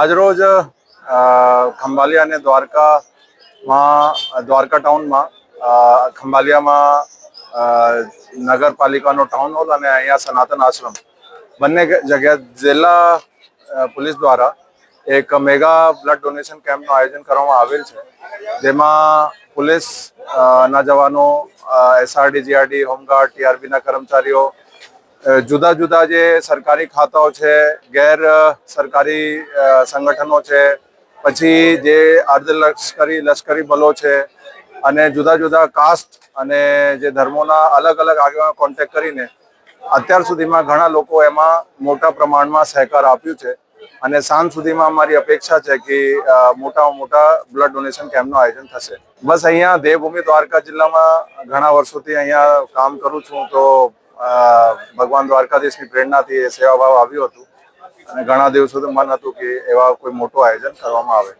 આજરોજ ખંભાલિયા અને Dwarka ટાઉનમાં ખંભાલિયામાં નગરપાલિકાનો town hall અને અહીંયા સનાતન આશ્રમ બંને જગ્યાએ જિલ્લા પોલીસ દ્વારા એક મેગા બ્લડ ડોનેશન કેમ્પનું આયોજન કરવામાં આવેલ છે, જેમાં પોલીસ ના જવાનો, એસઆરડી, જીઆરડી, હોમગાર્ડ, ટીઆરબીના કર્મચારીઓ, જુદા જુદા જે સરકારી ખાતાઓ છે, ગેર સરકારી સંગઠનો છે, પછી જે લશ્કરી બલો છે અને જુદા જુદા કાસ્ટ અને જે ધર્મોના અલગ અલગ આગેવાનો કોન્ટેક્ટ કરીને અત્યાર સુધીમાં ઘણા લોકો એમાં મોટા પ્રમાણમાં સહકાર આપ્યું છે અને સાંજ સુધીમાં અમારી અપેક્ષા છે કે મોટામાં મોટા બ્લડ ડોનેશન કેમ્પનું આયોજન થશે. બસ અહીંયા દેવભૂમિ દ્વારકા જિલ્લામાં ઘણા વર્ષોથી અહીંયા કામ કરું છું, તો ભગવાન દ્વારકાધીશની પ્રેરણાથી એ સેવાભાવ આવ્યું હતું અને ઘણા દિવસોથી મન હતું કે એવા કોઈ મોટું આયોજન કરવામાં આવે.